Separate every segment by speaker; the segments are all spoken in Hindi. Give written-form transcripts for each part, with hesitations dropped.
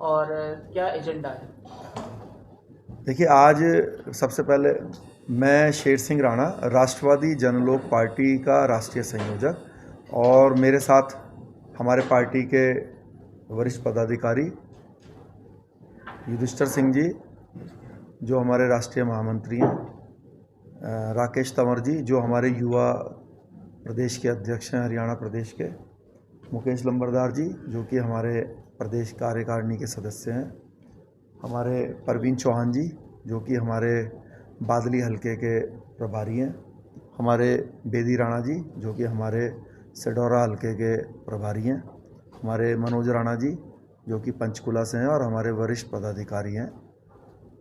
Speaker 1: और क्या एजेंडा है?
Speaker 2: देखिए, आज सबसे पहले मैं शेर सिंह राणा, राष्ट्रवादी जनलोक पार्टी का राष्ट्रीय संयोजक, और मेरे साथ हमारे पार्टी के वरिष्ठ पदाधिकारी युधिष्ठिर सिंह जी, जो हमारे राष्ट्रीय महामंत्री हैं, राकेश तंवर जी, जो हमारे युवा प्रदेश के अध्यक्ष हैं हरियाणा प्रदेश के, मुकेश लंबरदार जी, जो कि हमारे प्रदेश कार्यकारिणी के सदस्य हैं, हमारे परवीन चौहान जी, जो कि हमारे बादली हलके के प्रभारी हैं, हमारे बेदी राणा जी, जो कि हमारे सिडौरा हलके के प्रभारी हैं, हमारे मनोज राणा जी, जो कि पंचकुला से हैं, और हमारे वरिष्ठ पदाधिकारी हैं,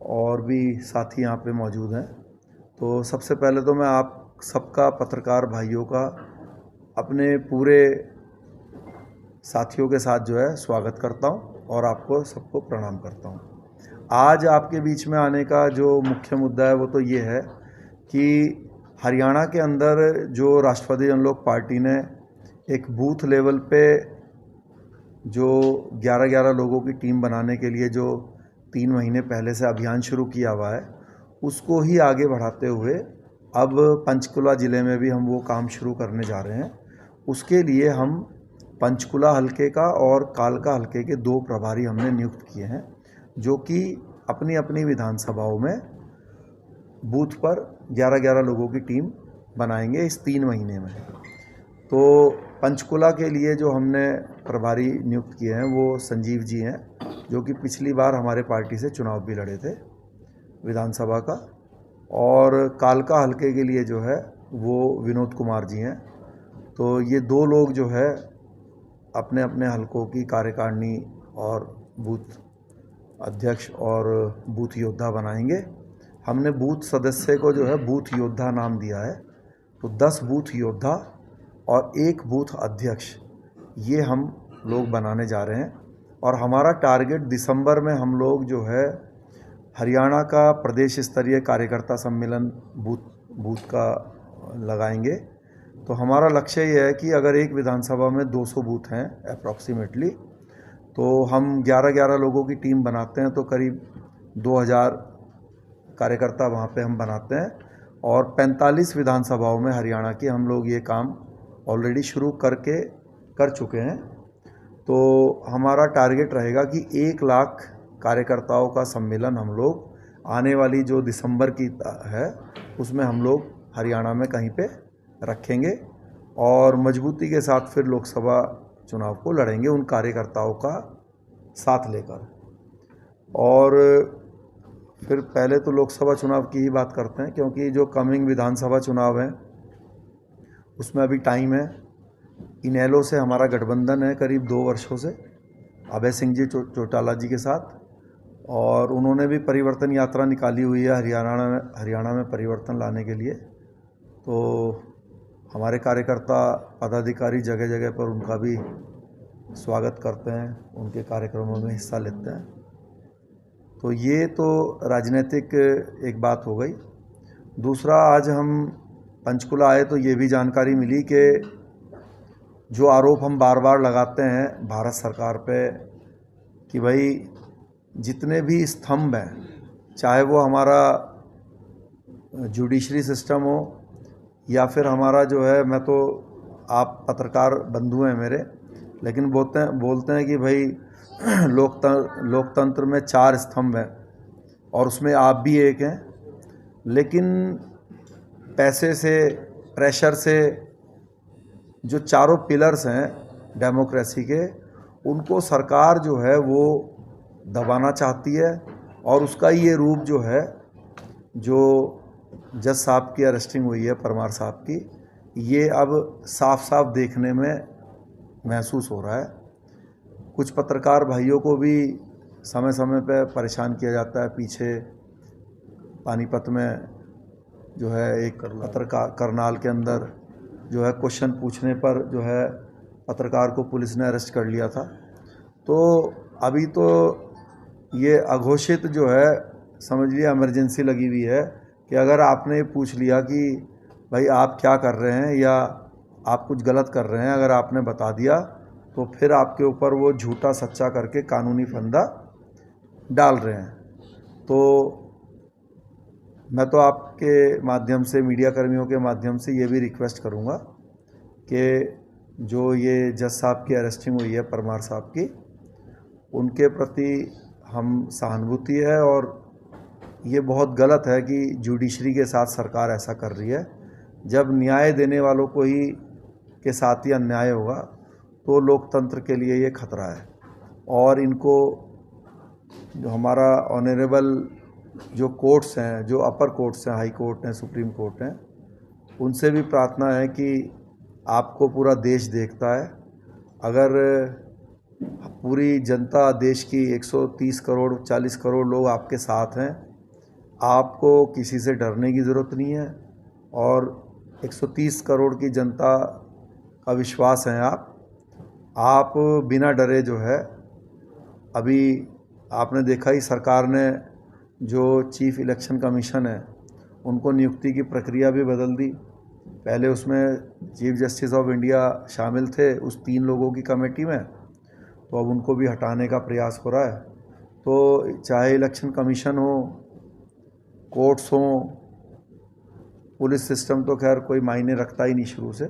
Speaker 2: और भी साथी यहाँ पे मौजूद हैं। तो सबसे पहले तो मैं आप सबका, पत्रकार भाइयों का, अपने पूरे साथियों के साथ जो है स्वागत करता हूँ और आपको सबको प्रणाम करता हूँ। आज आपके बीच में आने का जो मुख्य मुद्दा है वो तो ये है कि हरियाणा के अंदर जो राष्ट्रवादी जनलोक पार्टी ने एक बूथ लेवल पे जो 11-11 लोगों की टीम बनाने के लिए जो 3 महीने पहले से अभियान शुरू किया हुआ है, उसको ही आगे बढ़ाते हुए अब पंचकुला ज़िले में भी हम वो काम शुरू करने जा रहे हैं। उसके लिए हम पंचकुला हलके का और कालका हलके के 2 प्रभारी हमने नियुक्त किए हैं, जो कि अपनी अपनी विधानसभाओं में बूथ पर 11-11 लोगों की टीम बनाएंगे इस 3 महीने में। तो पंचकुला के लिए जो हमने प्रभारी नियुक्त किए हैं वो संजीव जी हैं, जो कि पिछली बार हमारे पार्टी से चुनाव भी लड़े थे विधानसभा का, और कालका हलके के लिए जो है वो विनोद कुमार जी हैं। तो ये 2 लोग जो है अपने अपने हलकों की कार्यकारिणी और बूथ अध्यक्ष और बूथ योद्धा बनाएंगे। हमने बूथ सदस्य को जो है बूथ योद्धा नाम दिया है। तो 10 बूथ योद्धा और 1 बूथ अध्यक्ष, ये हम लोग बनाने जा रहे हैं, और हमारा टारगेट दिसंबर में हम लोग जो है हरियाणा का प्रदेश स्तरीय कार्यकर्ता सम्मेलन बूथ का लगाएंगे। तो हमारा लक्ष्य ये है कि अगर एक विधानसभा में 200 बूथ हैं अप्रॉक्सीमेटली, तो हम 11-11 लोगों की टीम बनाते हैं, तो करीब 2000 कार्यकर्ता वहाँ पे हम बनाते हैं, और 45 विधानसभाओं में हरियाणा की हम लोग ये काम ऑलरेडी शुरू कर चुके हैं। तो हमारा टारगेट रहेगा कि 1 लाख कार्यकर्ताओं का सम्मेलन हम लोग आने वाली जो दिसंबर की है उसमें हम लोग हरियाणा में कहीं पे रखेंगे, और मजबूती के साथ फिर लोकसभा चुनाव को लड़ेंगे उन कार्यकर्ताओं का साथ लेकर। और फिर पहले तो लोकसभा चुनाव की ही बात करते हैं, क्योंकि जो कमिंग विधानसभा चुनाव है उसमें अभी टाइम है। इनेलो से हमारा गठबंधन है करीब 2 वर्षों से, अभय सिंह जी चौटाला जी के साथ, और उन्होंने भी परिवर्तन यात्रा निकाली हुई है हरियाणा में परिवर्तन लाने के लिए। तो हमारे कार्यकर्ता पदाधिकारी जगह जगह पर उनका भी स्वागत करते हैं, उनके कार्यक्रमों में हिस्सा लेते हैं। तो ये तो राजनीतिक एक बात हो गई। दूसरा, आज हम पंचकुला आए तो ये भी जानकारी मिली कि जो आरोप हम बार बार लगाते हैं भारत सरकार पे कि भाई जितने भी स्तंभ हैं, चाहे वो हमारा जुडिशरी सिस्टम हो या फिर हमारा जो है, मैं तो, आप पत्रकार बंधु हैं मेरे, लेकिन बोलते हैं कि भाई लोकतंत्र में 4 स्तंभ हैं और उसमें आप भी एक हैं, लेकिन पैसे से, प्रेशर से जो चारों पिलर्स हैं डेमोक्रेसी के, उनको सरकार जो है वो दबाना चाहती है, और उसका ये रूप जो है, जो जज साहब की अरेस्टिंग हुई है, परमार साहब की, ये अब साफ साफ देखने में महसूस हो रहा है। कुछ पत्रकार भाइयों को भी समय समय पर परेशान किया जाता है। पीछे पानीपत में जो है एक पत्रकार, करनाल के अंदर जो है क्वेश्चन पूछने पर जो है पत्रकार को पुलिस ने अरेस्ट कर लिया था। तो अभी तो ये अघोषित जो है, समझ लिया इमरजेंसी लगी हुई है कि अगर आपने पूछ लिया कि भाई आप क्या कर रहे हैं या आप कुछ गलत कर रहे हैं, अगर आपने बता दिया तो फिर आपके ऊपर वो झूठा सच्चा करके कानूनी फंदा डाल रहे हैं। तो मैं तो आपके माध्यम से, मीडिया कर्मियों के माध्यम से ये भी रिक्वेस्ट करूँगा कि जो ये जज साहब की अरेस्टिंग हुई है, परमार साहब की, उनके प्रति हम सहानुभूति है, और ये बहुत गलत है कि जुडिशरी के साथ सरकार ऐसा कर रही है। जब न्याय देने वालों को ही के साथ ही अन्याय होगा तो लोकतंत्र के लिए ये खतरा है। और इनको जो हमारा ऑनरेबल जो कोर्ट्स हैं, जो अपर कोर्ट्स हैं, हाई कोर्ट हैं, सुप्रीम कोर्ट हैं, उनसे भी प्रार्थना है कि आपको पूरा देश देखता है। अगर पूरी जनता देश की 130 करोड़ 40 करोड़ लोग आपके साथ हैं, आपको किसी से डरने की ज़रूरत नहीं है। और 130 करोड़ की जनता का विश्वास है आप बिना डरे जो है, अभी आपने देखा ही सरकार ने जो चीफ इलेक्शन कमीशन है उनको नियुक्ति की प्रक्रिया भी बदल दी। पहले उसमें चीफ जस्टिस ऑफ इंडिया शामिल थे उस 3 लोगों की कमेटी में, तो अब उनको भी हटाने का प्रयास हो रहा है। तो चाहे इलेक्शन कमीशन हो, कोर्ट्स हों, पुलिस सिस्टम तो खैर कोई मायने रखता ही नहीं शुरू से,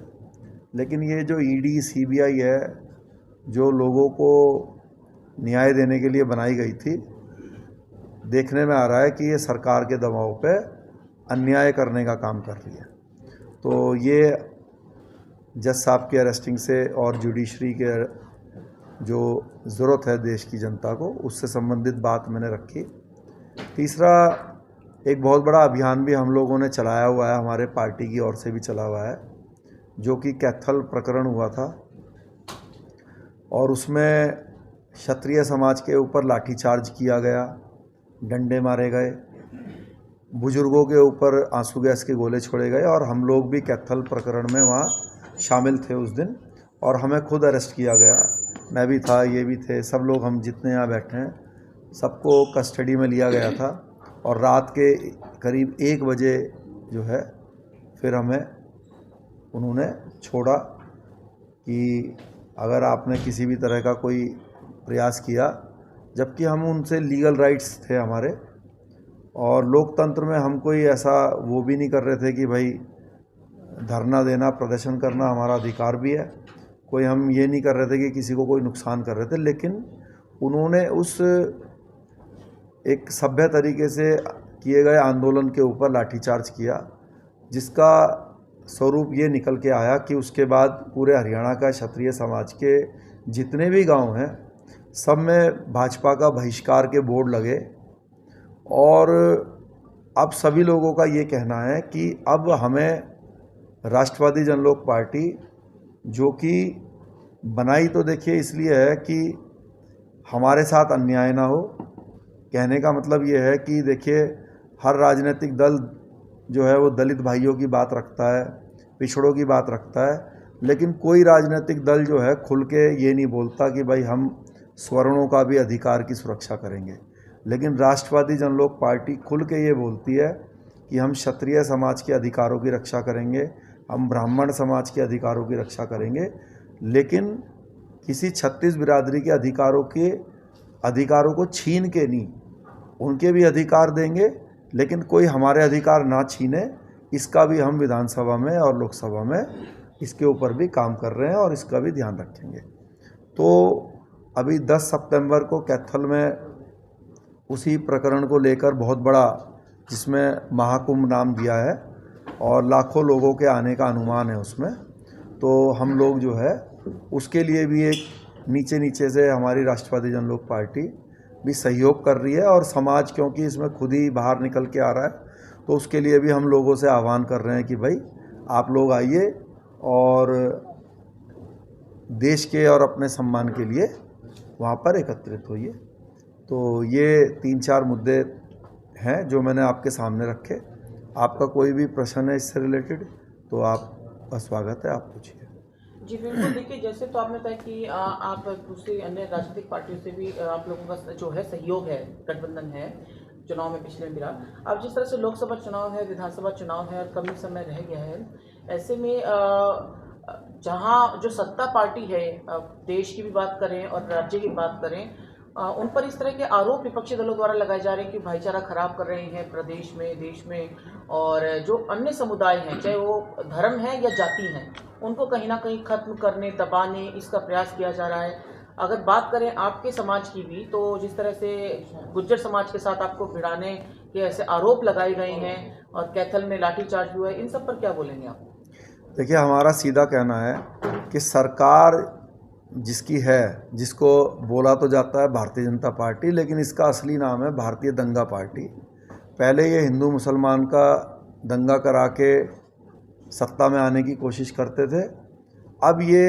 Speaker 2: लेकिन ये जो ईडी सीबीआई है, जो लोगों को न्याय देने के लिए बनाई गई थी, देखने में आ रहा है कि ये सरकार के दबाव पे अन्याय करने का काम कर रही है। तो ये जज साहब की अरेस्टिंग से और जुडिशरी के जो ज़रूरत है देश की जनता को, उससे संबंधित बात मैंने रखी। तीसरा, एक बहुत बड़ा अभियान भी हम लोगों ने चलाया हुआ है, हमारे पार्टी की ओर से भी चला हुआ है, जो कि कैथल प्रकरण हुआ था, और उसमें क्षत्रिय समाज के ऊपर लाठीचार्ज किया गया, डंडे मारे गए, बुजुर्गों के ऊपर आंसू गैस के गोले छोड़े गए, और हम लोग भी कैथल प्रकरण में वहाँ शामिल थे उस दिन, और हमें खुद अरेस्ट किया गया। मैं भी था, ये भी थे, सब लोग हम जितने यहाँ बैठे हैं सबको कस्टडी में लिया गया था। और रात के करीब 1 बजे जो है फिर हमें उन्होंने छोड़ा कि अगर आपने किसी भी तरह का कोई प्रयास किया, जबकि हम उनसे लीगल राइट्स थे हमारे, और लोकतंत्र में हम कोई ऐसा वो भी नहीं कर रहे थे कि भाई धरना देना, प्रदर्शन करना हमारा अधिकार भी है, कोई हम ये नहीं कर रहे थे कि किसी को कोई नुकसान कर रहे थे। लेकिन उन्होंने उस एक सभ्य तरीके से किए गए आंदोलन के ऊपर लाठीचार्ज किया, जिसका स्वरूप ये निकल के आया कि उसके बाद पूरे हरियाणा का क्षत्रिय समाज के जितने भी गांव हैं सब में भाजपा का बहिष्कार के बोर्ड लगे। और अब सभी लोगों का ये कहना है कि अब हमें राष्ट्रवादी जनलोक पार्टी, जो कि बनाई तो देखिए इसलिए है कि हमारे साथ अन्याय ना हो, कहने का मतलब ये है कि देखिए हर राजनीतिक दल जो है वो दलित भाइयों की बात रखता है, पिछड़ों की बात रखता है, लेकिन कोई राजनीतिक दल जो है खुल के ये नहीं बोलता कि भाई हम स्वर्णों का भी अधिकार की सुरक्षा करेंगे। लेकिन राष्ट्रवादी जनलोक पार्टी खुल के ये बोलती है कि हम क्षत्रिय समाज के अधिकारों की रक्षा करेंगे, हम ब्राह्मण समाज के अधिकारों की रक्षा करेंगे, लेकिन किसी 36 बिरादरी के अधिकारों को छीन के नहीं, उनके भी अधिकार देंगे, लेकिन कोई हमारे अधिकार ना छीने, इसका भी हम विधानसभा में और लोकसभा में इसके ऊपर भी काम कर रहे हैं और इसका भी ध्यान रखेंगे। तो अभी 10 सितंबर को कैथल में उसी प्रकरण को लेकर बहुत बड़ा, जिसमें महाकुंभ नाम दिया है और लाखों लोगों के आने का अनुमान है उसमें, तो हम लोग जो है उसके लिए भी एक नीचे से हमारी राष्ट्रवादी जनलोक पार्टी भी सहयोग कर रही है, और समाज क्योंकि इसमें खुद ही बाहर निकल के आ रहा है, तो उसके लिए भी हम लोगों से आह्वान कर रहे हैं कि भाई आप लोग आइए और देश के और अपने सम्मान के लिए वहाँ पर एकत्रित होइए। तो ये 3-4 मुद्दे हैं जो मैंने आपके सामने रखे। आपका कोई भी प्रश्न है इससे रिलेटेड तो आपका स्वागत है, आप पूछिए।
Speaker 1: जी बिल्कुल, देखिए जैसे तो आपने तय कि आप दूसरी अन्य राजनीतिक पार्टियों से भी आप लोगों का जो है सहयोग है, गठबंधन है चुनाव में पिछले मिला। अब जिस तरह से लोकसभा चुनाव है, विधानसभा चुनाव है और कम ही समय रह गया है, ऐसे में जहां जो सत्ता पार्टी है, देश की भी बात करें और राज्य की बात करें, उन पर इस तरह के आरोप विपक्षी दलों द्वारा लगाए जा रहे हैं कि भाईचारा खराब कर रहे हैं प्रदेश में, देश में, और जो अन्य समुदाय हैं, चाहे वो धर्म है या जाति हैं, उनको कहीं ना कहीं खत्म करने, दबाने, इसका प्रयास किया जा रहा है। अगर बात करें आपके समाज की भी, तो जिस तरह से गुज्जर समाज के साथ आपको भिड़ाने के ऐसे आरोप लगाए गए हैं और कैथल में लाठीचार्ज हुआ है, इन सब पर क्या बोलेंगे आप?
Speaker 2: देखिए, हमारा सीधा कहना है कि सरकार जिसकी है, जिसको बोला तो जाता है भारतीय जनता पार्टी, लेकिन इसका असली नाम है भारतीय दंगा पार्टी। पहले ये हिंदू मुसलमान का दंगा करा के सत्ता में आने की कोशिश करते थे। अब ये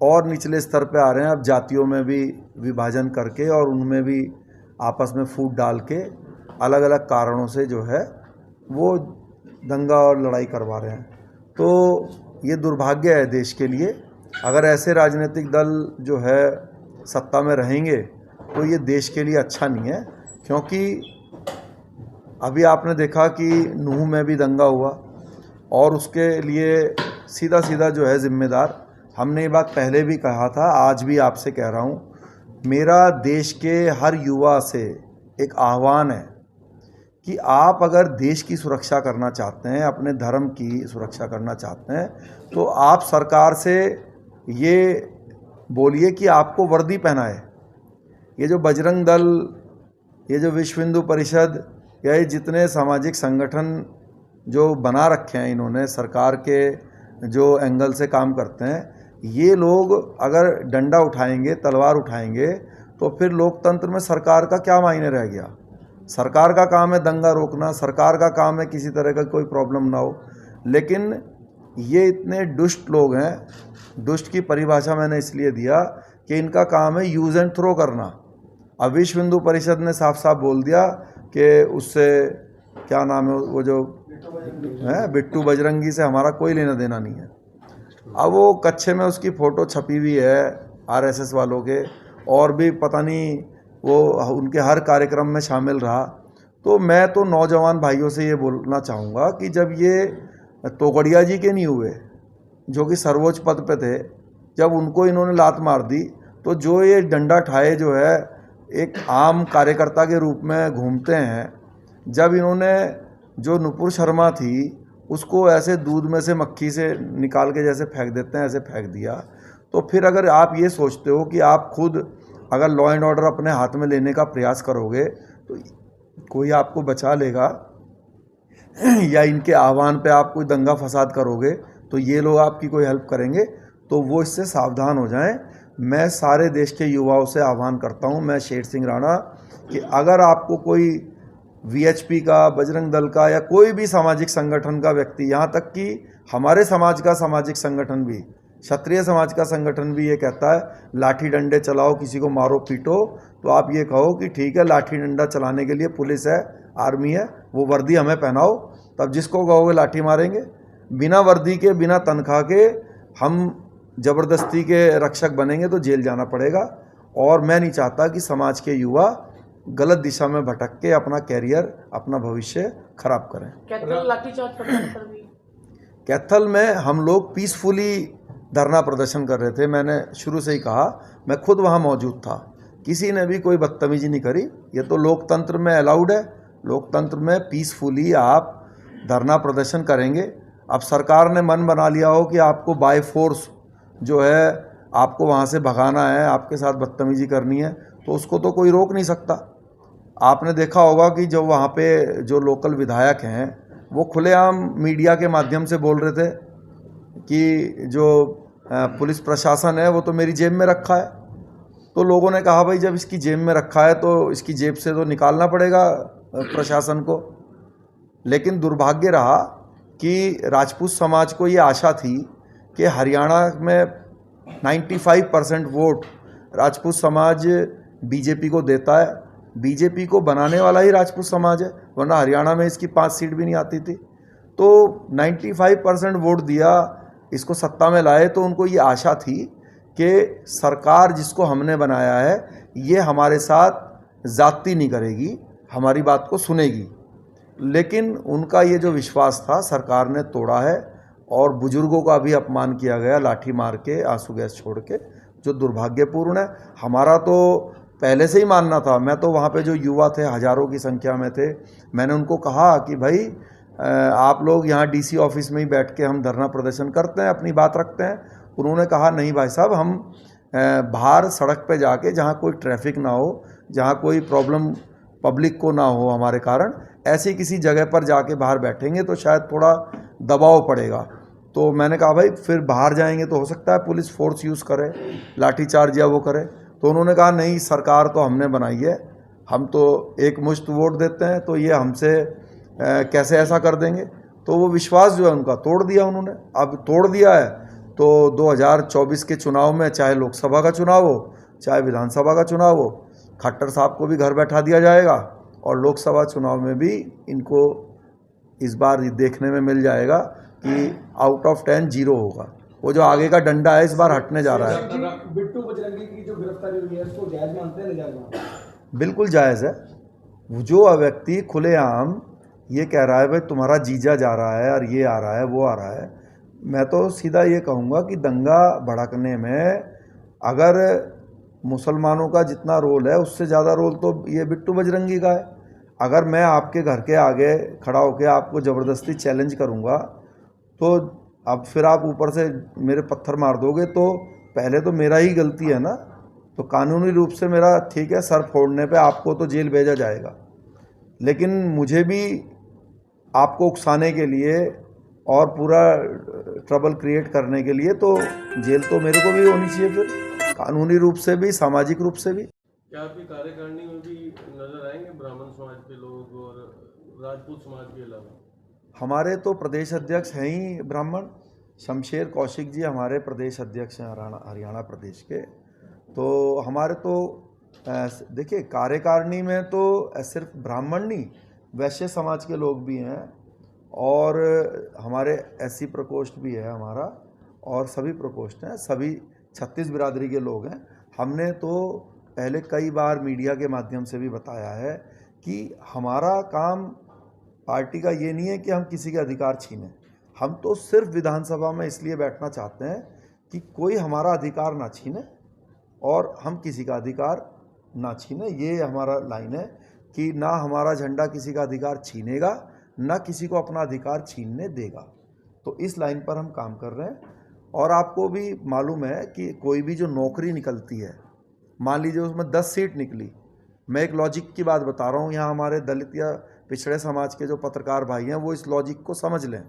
Speaker 2: और निचले स्तर पे आ रहे हैं, अब जातियों में भी विभाजन करके और उनमें भी आपस में फूट डाल के अलग अलग कारणों से जो है वो दंगा और लड़ाई करवा रहे हैं। तो ये दुर्भाग्य है देश के लिए। अगर ऐसे राजनीतिक दल जो है सत्ता में रहेंगे तो ये देश के लिए अच्छा नहीं है, क्योंकि अभी आपने देखा कि नूह में भी दंगा हुआ और उसके लिए सीधा सीधा जो है जिम्मेदार, हमने ये बात पहले भी कहा था, आज भी आपसे कह रहा हूँ, मेरा देश के हर युवा से एक आह्वान है कि आप अगर देश की सुरक्षा करना चाहते हैं, अपने धर्म की सुरक्षा करना चाहते हैं, तो आप सरकार से ये बोलिए कि आपको वर्दी पहनाए। ये जो बजरंग दल, ये जो विश्व हिंदू परिषद, या ये जितने सामाजिक संगठन जो बना रखे हैं इन्होंने, सरकार के जो एंगल से काम करते हैं, ये लोग अगर डंडा उठाएंगे, तलवार उठाएंगे, तो फिर लोकतंत्र में सरकार का क्या मायने रह गया। सरकार का काम है दंगा रोकना, सरकार का काम है किसी तरह का कोई प्रॉब्लम ना हो। लेकिन ये इतने दुष्ट लोग हैं, दुष्ट की परिभाषा मैंने इसलिए दिया कि इनका काम है यूज़ एंड थ्रो करना। अब विश्व हिंदू परिषद ने साफ साफ बोल दिया कि उससे क्या नाम है वो जो है बिट्टू बजरंगी से हमारा कोई लेना देना नहीं है। अब वो कच्छे में उसकी फ़ोटो छपी हुई है आरएसएस वालों के, और भी पता नहीं वो उनके हर कार्यक्रम में शामिल रहा। तो मैं तो नौजवान भाइयों से ये बोलना चाहूँगा कि जब ये तोगड़िया जी के नहीं हुए, जो कि सर्वोच्च पद पे थे, जब उनको इन्होंने लात मार दी, तो जो ये डंडा ठाए जो है एक आम कार्यकर्ता के रूप में घूमते हैं, जब इन्होंने जो नुपुर शर्मा थी उसको ऐसे दूध में से मक्खी से निकाल के जैसे फेंक देते हैं, ऐसे फेंक दिया, तो फिर अगर आप ये सोचते हो कि आप खुद अगर लॉ एंड ऑर्डर अपने हाथ में लेने का प्रयास करोगे तो कोई आपको बचा लेगा, या इनके आह्वान पे आप कोई दंगा फसाद करोगे तो ये लोग आपकी कोई हेल्प करेंगे, तो वो इससे सावधान हो जाएं। मैं सारे देश के युवाओं से आह्वान करता हूं, मैं शेर सिंह राणा, कि अगर आपको कोई वीएचपी का, बजरंग दल का, या कोई भी सामाजिक संगठन का व्यक्ति, यहाँ तक कि हमारे समाज का सामाजिक संगठन भी, क्षत्रिय समाज का संगठन भी ये कहता है लाठी डंडे चलाओ, किसी को मारो पीटो, तो आप ये कहो कि ठीक है, लाठी डंडा चलाने के लिए पुलिस है, आर्मी है, वो वर्दी हमें पहनाओ, तब जिसको कहोगे लाठी मारेंगे। बिना वर्दी के, बिना तनख्वाह के हम ज़बरदस्ती के रक्षक बनेंगे तो जेल जाना पड़ेगा। और मैं नहीं चाहता कि समाज के युवा गलत दिशा में भटक के अपना कैरियर, अपना भविष्य खराब करें।
Speaker 1: कैथल लाठीचार्ज पर भी,
Speaker 2: कैथल में हम लोग पीसफुली धरना प्रदर्शन कर रहे थे। मैंने शुरू से ही कहा, मैं खुद वहाँ मौजूद था, किसी ने भी कोई बदतमीजी नहीं करी। ये तो लोकतंत्र में अलाउड है, लोकतंत्र में पीसफुली आप धरना प्रदर्शन करेंगे। अब सरकार ने मन बना लिया हो कि आपको बाय फोर्स जो है आपको वहाँ से भगाना है, आपके साथ बदतमीजी करनी है, तो उसको तो कोई रोक नहीं सकता। आपने देखा होगा कि जो वहाँ पे जो लोकल विधायक हैं वो खुलेआम मीडिया के माध्यम से बोल रहे थे कि जो पुलिस प्रशासन है वो तो मेरी जेब में रखा है। तो लोगों ने कहा भाई जब इसकी जेब में रखा है तो इसकी जेब से तो निकालना पड़ेगा प्रशासन को। लेकिन दुर्भाग्य रहा कि राजपूत समाज को ये आशा थी कि हरियाणा में 95% वोट राजपूत समाज बीजेपी को देता है, बीजेपी को बनाने वाला ही राजपूत समाज है, वरना हरियाणा में इसकी 5 सीट भी नहीं आती थी। तो 95% वोट दिया, इसको सत्ता में लाए, तो उनको ये आशा थी कि सरकार जिसको हमने बनाया है ये हमारे साथ ज़्यादती नहीं करेगी, हमारी बात को सुनेगी। लेकिन उनका ये जो विश्वास था सरकार ने तोड़ा है, और बुजुर्गों का भी अपमान किया गया लाठी मार के, आंसू गैस छोड़ के, जो दुर्भाग्यपूर्ण है। हमारा तो पहले से ही मानना था। मैं तो वहाँ पे जो युवा थे, हज़ारों की संख्या में थे, मैंने उनको कहा कि भाई आप लोग यहाँ डीसी ऑफिस में ही बैठ के हम धरना प्रदर्शन करते हैं, अपनी बात रखते हैं। उन्होंने कहा नहीं भाई साहब, हम बाहर सड़क पे जाके, जहाँ कोई ट्रैफिक ना हो, जहाँ कोई प्रॉब्लम पब्लिक को ना हो हमारे कारण, ऐसी किसी जगह पर जाके बाहर बैठेंगे तो शायद थोड़ा दबाव पड़ेगा। तो मैंने कहा भाई फिर बाहर जाएंगे तो हो सकता है पुलिस फोर्स यूज़ करे, लाठीचार्ज या वो करे। तो उन्होंने कहा नहीं, सरकार तो हमने बनाई है, हम तो एक मुश्त वोट देते हैं, तो ये हमसे कैसे ऐसा कर देंगे। तो वो विश्वास जो है उनका तोड़ दिया उन्होंने। अब तोड़ दिया है तो 2024 के चुनाव में, चाहे लोकसभा का चुनाव हो चाहे विधानसभा का चुनाव हो, खट्टर साहब को भी घर बैठा दिया जाएगा और लोकसभा चुनाव में भी इनको इस बार देखने में मिल जाएगा कि आउट ऑफ 10 0 होगा। वो जो आगे का डंडा है इस बार हटने जा रहा है।
Speaker 3: बिट्टू बजरंगी की जो गिरफ्तारी हुई है उसको जायज मानते हैं, नाजायज मानते हैं?
Speaker 2: बिल्कुल जायज़ है। वो जो व्यक्ति खुलेआम ये कह रहा है भाई तुम्हारा जीजा जा रहा है और ये आ रहा है वो आ रहा है, मैं तो सीधा ये कहूँगा कि दंगा भड़कने में अगर मुसलमानों का जितना रोल है उससे ज़्यादा रोल तो ये बिट्टू बजरंगी का है। अगर मैं आपके घर के आगे खड़ा होकर आपको ज़बरदस्ती चैलेंज करूँगा तो अब फिर आप ऊपर से मेरे पत्थर मार दोगे, तो पहले तो मेरा ही गलती है ना। तो कानूनी रूप से मेरा ठीक है, सर फोड़ने पे आपको तो जेल भेजा जाएगा, लेकिन मुझे भी आपको उकसाने के लिए और पूरा ट्रबल क्रिएट करने के लिए तो जेल तो मेरे को भी होनी चाहिए, फिर कानूनी रूप से भी सामाजिक रूप से भी।
Speaker 4: क्या आपकी कार्यकारिणी में भी नजर आएंगे ब्राह्मण समाज के लोग और राजपूत समाज के अलावा?
Speaker 2: हमारे तो प्रदेश अध्यक्ष हैं ही ब्राह्मण, शमशेर कौशिक जी हमारे प्रदेश अध्यक्ष हैं हरियाणा प्रदेश के। तो हमारे तो देखिए कार्यकारिणी में तो सिर्फ ब्राह्मण नहीं, वैश्य समाज के लोग भी हैं और हमारे एससी प्रकोष्ठ भी है हमारा, और सभी प्रकोष्ठ हैं, सभी 36 बिरादरी के लोग हैं। हमने तो पहले कई बार मीडिया के माध्यम से भी बताया है कि हमारा काम पार्टी का ये नहीं है कि हम किसी के अधिकार छीनें। हम तो सिर्फ विधानसभा में इसलिए बैठना चाहते हैं कि कोई हमारा अधिकार ना छीने और हम किसी का अधिकार ना छीने। ये हमारा लाइन है कि ना हमारा झंडा किसी का अधिकार छीनेगा, ना किसी को अपना अधिकार छीनने देगा। तो इस लाइन पर हम काम कर रहे हैं। और आपको भी मालूम है कि कोई भी जो नौकरी निकलती है, मान लीजिए उसमें 10 सीट निकली, मैं एक लॉजिक की बात बता रहा हूँ, यहाँ हमारे दलित या पिछड़े समाज के जो पत्रकार भाई हैं वो इस लॉजिक को समझ लें।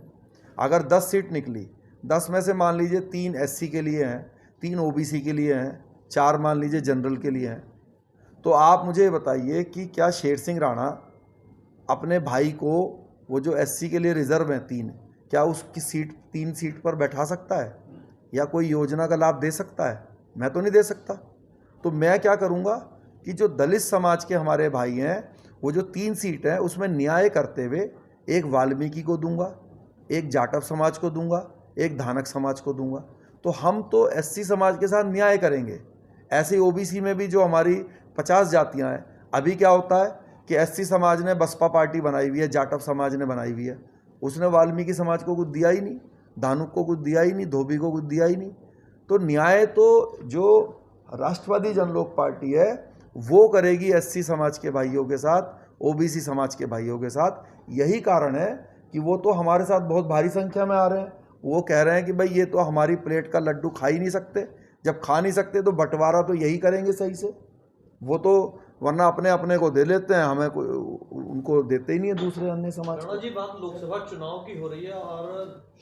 Speaker 2: अगर 10 सीट निकली, 10 में से मान लीजिए 3 एससी के लिए हैं, 3 ओबीसी के लिए हैं, 4 मान लीजिए जनरल के लिए हैं, तो आप मुझे बताइए कि क्या शेर सिंह राणा अपने भाई को, वो जो एससी के लिए रिजर्व हैं 3, क्या उसकी सीट 3 सीट पर बैठा सकता है या कोई योजना का लाभ दे सकता है? मैं तो नहीं दे सकता। तो मैं क्या करूँगा कि जो दलित समाज के हमारे भाई हैं, वो जो 3 सीट है उसमें न्याय करते हुए एक वाल्मीकि को दूंगा, एक जाटव समाज को दूंगा, एक धानक समाज को दूंगा। तो हम तो एससी समाज के साथ न्याय करेंगे। ऐसे ओबीसी में भी जो हमारी 50 जातियां हैं, अभी क्या होता है कि एससी समाज ने बसपा पार्टी बनाई हुई है, जाटव समाज ने बनाई हुई है, उसने वाल्मीकि समाज को कुछ दिया ही नहीं, धानुक को कुछ दिया ही नहीं, धोबी को कुछ दिया ही नहीं। तो न्याय तो जो राष्ट्रवादी जनलोक पार्टी है वो करेगी एससी समाज के भाइयों के साथ, ओबीसी समाज के भाइयों के साथ। यही कारण है कि वो तो हमारे साथ बहुत भारी संख्या में आ रहे हैं। वो कह रहे हैं कि भाई ये तो हमारी प्लेट का लड्डू खा ही नहीं सकते, जब खा नहीं सकते तो बंटवारा तो यही करेंगे सही से। वो तो वरना अपने अपने को दे लेते हैं, हमें कोई उनको देते ही नहीं है दूसरे अन्य समाज को।
Speaker 5: जी, बात लोकसभा चुनाव की हो रही है और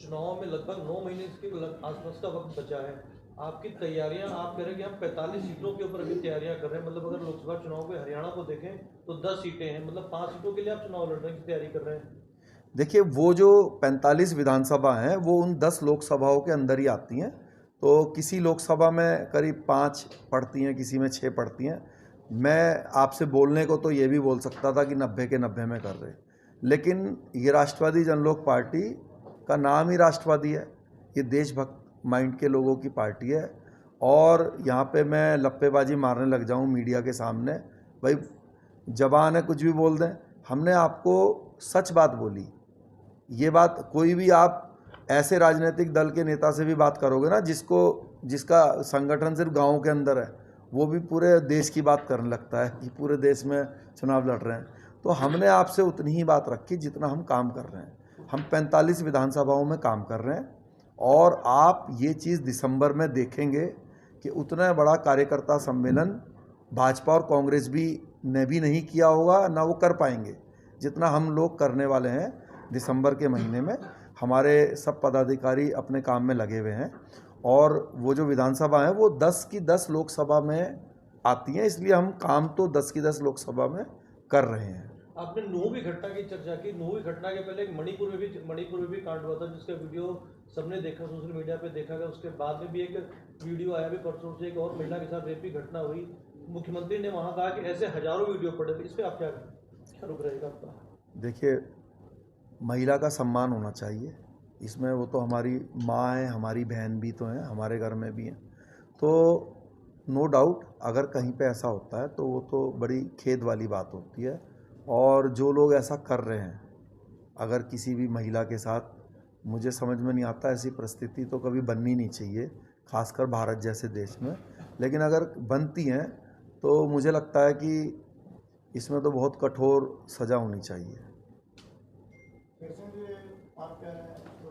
Speaker 5: चुनाव में लगभग 9 महीने के आसपास का वक्त बचा है। आपकी तैयारियां, आप कह रहे हैं कि हम 45 सीटों के ऊपर अभी तैयारियां कर रहे हैं, मतलब अगर लोकसभा चुनाव को हरियाणा को देखें तो 10 सीटें हैं, मतलब 5 सीटों के लिए आप चुनाव लड़ने की तैयारी कर रहे हैं।
Speaker 2: देखिए, वो जो 45 विधानसभा हैं वो उन 10 लोकसभाओं के अंदर ही आती हैं। तो किसी लोकसभा में करीब 5 पड़ती हैं, किसी में 6 पड़ती हैं। मैं आपसे बोलने को तो ये भी बोल सकता था कि 90 के 90 में कर रहे, लेकिन ये राष्ट्रवादी जनलोक पार्टी का नाम ही राष्ट्रवादी है, ये देशभक्त माइंड के लोगों की पार्टी है। और यहाँ पे मैं लप्पेबाजी मारने लग जाऊँ मीडिया के सामने, भाई जबान है कुछ भी बोल दें, हमने आपको सच बात बोली। ये बात कोई भी आप ऐसे राजनीतिक दल के नेता से भी बात करोगे ना जिसका संगठन सिर्फ गाँव के अंदर है, वो भी पूरे देश की बात करने लगता है कि पूरे देश में चुनाव लड़ रहे हैं। तो हमने आपसे उतनी ही बात रखी जितना हम काम कर रहे हैं। हम 45 विधानसभाओं में काम कर रहे हैं और आप ये चीज़ दिसंबर में देखेंगे कि उतना बड़ा कार्यकर्ता सम्मेलन भाजपा और कांग्रेस ने भी नहीं किया होगा, ना वो कर पाएंगे जितना हम लोग करने वाले हैं। दिसंबर के महीने में हमारे सब पदाधिकारी अपने काम में लगे हुए हैं और वो जो विधानसभा है वो 10 की 10 लोकसभा में आती हैं, इसलिए हम काम तो 10 की 10 लोकसभा में कर रहे हैं।
Speaker 5: आपने 9वीं घटना की चर्चा की। 9वीं घटना के पहले एक मणिपुर में भी कांड हुआ था, जिसका वीडियो सबने देखा, सोशल मीडिया पे देखा गया। उसके बाद में भी एक वीडियो आया भी परसों से, एक और महिला के साथ रेप की घटना हुई। मुख्यमंत्री ने वहाँ कहा कि ऐसे हजारों वीडियो पड़े थे। इस पर आप क्या रुक रहेगा आपका?
Speaker 2: देखिए, महिला का सम्मान होना चाहिए, इसमें वो तो हमारी माँ है, हमारी बहन भी तो हैं, हमारे घर में भी हैं। तो नो डाउट अगर कहीं पे ऐसा होता है तो वो तो बड़ी खेद वाली बात होती है। और जो लोग ऐसा कर रहे हैं अगर किसी भी महिला के साथ, मुझे समझ में नहीं आता, ऐसी परिस्थिति तो कभी बननी नहीं चाहिए, खासकर भारत जैसे देश में। लेकिन अगर बनती हैं तो मुझे लगता है कि इसमें तो बहुत कठोर सज़ा होनी चाहिए।
Speaker 6: आप कह रहे हैं तो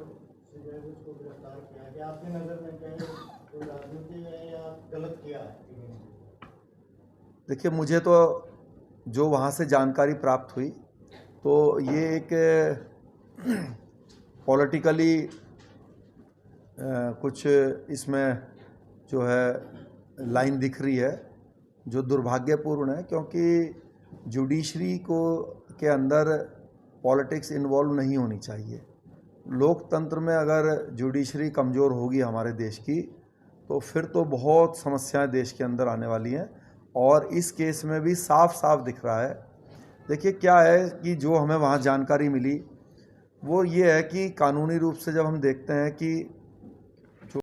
Speaker 6: को गिरफ्तार किया कि आपकी नज़र में कहीं कोई राजनीति है या गलत किया है?
Speaker 2: देखिए, मुझे तो जो वहाँ से जानकारी प्राप्त हुई तो ये एक पॉलिटिकली कुछ इसमें जो है लाइन दिख रही है जो दुर्भाग्यपूर्ण है, क्योंकि जुडिशरी के अंदर पॉलिटिक्स इन्वॉल्व नहीं होनी चाहिए। लोकतंत्र में अगर जुडिशरी कमज़ोर होगी हमारे देश की तो फिर तो बहुत समस्याएं देश के अंदर आने वाली हैं, और इस केस में भी साफ साफ दिख रहा है। देखिए, क्या है कि जो हमें वहाँ जानकारी मिली वो ये है कि कानूनी रूप से जब हम देखते हैं कि